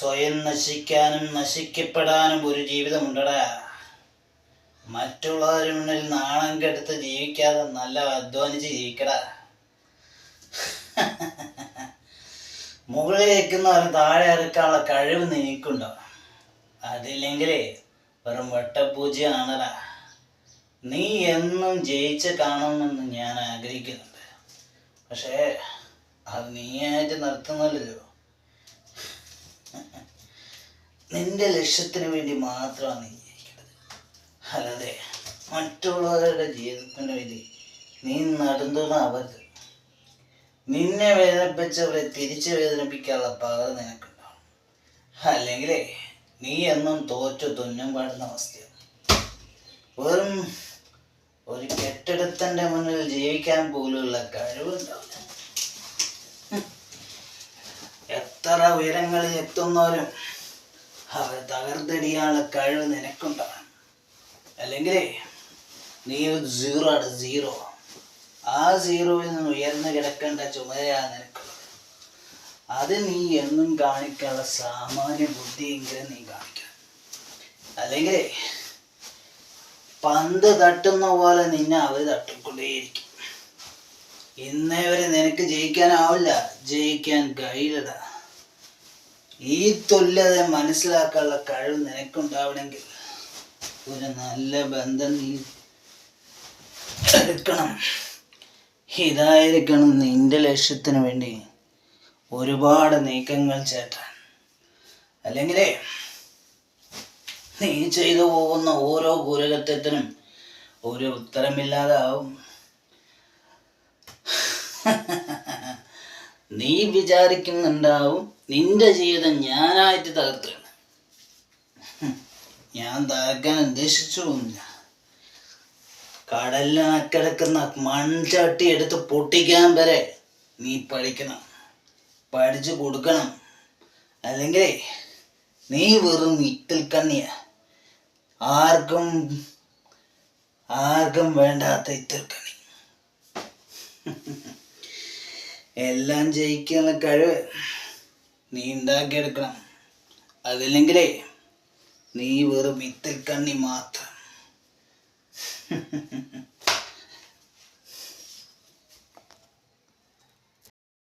സ്വയം നശിക്കാനും നശിക്കപ്പെടാനും ഒരു ജീവിതമുണ്ടടാ. മറ്റുള്ളവരുടെ മുന്നിൽ നാണം കെടുത്ത് ജീവിക്കാതെ നല്ല അധ്വാനിച്ച് ജീവിക്കടാ. മുകളിൽ വെക്കുന്നവരെ താഴെ ഇറക്കാനുള്ള കഴിവ് നിനക്കുണ്ടോ? അതില്ലെങ്കിലേ വെറും വട്ടപൂജയാണടാ. നീ എന്നും ജയിച്ച് കാണുമെന്ന് ഞാൻ ആഗ്രഹിക്കുന്നുണ്ട്. പക്ഷേ അത് നീയായിട്ട് നടത്തുന്നില്ലല്ലോ. നിന്റെ ലക്ഷ്യത്തിന് വേണ്ടി മാത്രമാണ് നീ ജയിക്കേണ്ടത്, അല്ലാതെ മറ്റുള്ളവരുടെ ജീവിതത്തിന് വേണ്ടി നീ നടത്തുന്നവർക്ക്. നിന്നെ വേദനിപ്പിച്ചവരെ തിരിച്ച് വേദനിപ്പിക്കാനുള്ള പവർ നിനക്കുണ്ടാവും. അല്ലെങ്കിലേ നീ എന്നും തോറ്റു തുന്നം പാടുന്ന അവസ്ഥയാണ്. വെറും ഒരു കെട്ടിടത്തിൻ്റെ മുന്നിൽ ജീവിക്കാൻ പോലുള്ള കഴിവുണ്ടാവില്ല. എത്ര ഉയരങ്ങളിൽ എത്തുന്നവരും അവർ തകർത്തടിയാനുള്ള കഴിവ് നിനക്കുണ്ടാവണം. അല്ലെങ്കിലേ നീ ഒരു സീറോ. ആ സീറോയിൽ നിന്ന് ഉയർന്നു കിടക്കേണ്ട ചുമതലയാണ് നിനക്കുള്ളത്. അത് നീ എന്നും കാണിക്കാനുള്ള സാമാന്യ ബുദ്ധിയെങ്കിലും നീ കാണിക്കണം. അല്ലെങ്കിൽ പന്ത് തട്ടുന്ന പോലെ നിന്നെ അവർ തട്ടിക്കൊണ്ടേയിരിക്കും. ഇന്നേ വരെ നിനക്ക് ജയിക്കാനാവില്ല, ജയിക്കാൻ കഴിയില്ലടാ. ഈ തുല്യത മനസ്സിലാക്കാനുള്ള കഴിവ് നിനക്കുണ്ടാവണമെങ്കിൽ ഒരു നല്ല ബന്ധം നീ എടുക്കണം. ഇതായിരിക്കണം നിന്റെ ലക്ഷ്യത്തിന് വേണ്ടി ഒരുപാട് നീക്കങ്ങൾ ചേട്ടാൻ. അല്ലെങ്കിലേ നീ ചെയ്തു പോകുന്ന ഓരോ കുലകത്വത്തിനും ഒരു ഉത്തരമില്ലാതാവും. നീ വിചാരിക്കുന്നുണ്ടാവും നിന്റെ ജീവിതം ഞാനായിട്ട് തകർത്താണ്. ഞാൻ തകർക്കാൻ ഉദ്ദേശിച്ചൊന്നുമില്ല. കടലിനക്കിടക്കുന്ന മൺചട്ടി എടുത്ത് പൊട്ടിക്കാൻ വരെ നീ പഠിക്കണം, പഠിച്ചു കൊടുക്കണം. അല്ലെങ്കിൽ നീ വെറും ഇത്തിൽ കണ്ണിയ, ആർക്കും വേണ്ടാത്ത ഇത്തിൽ കണ്ണി. എല്ലാം ജയിക്കാനുള്ള കഴിവ് നീ ഉണ്ടാക്കിയെടുക്കണം. അതില്ലെങ്കിലേ നീ വെറും ഇത്തിൽ കണ്ണി മാത്രം.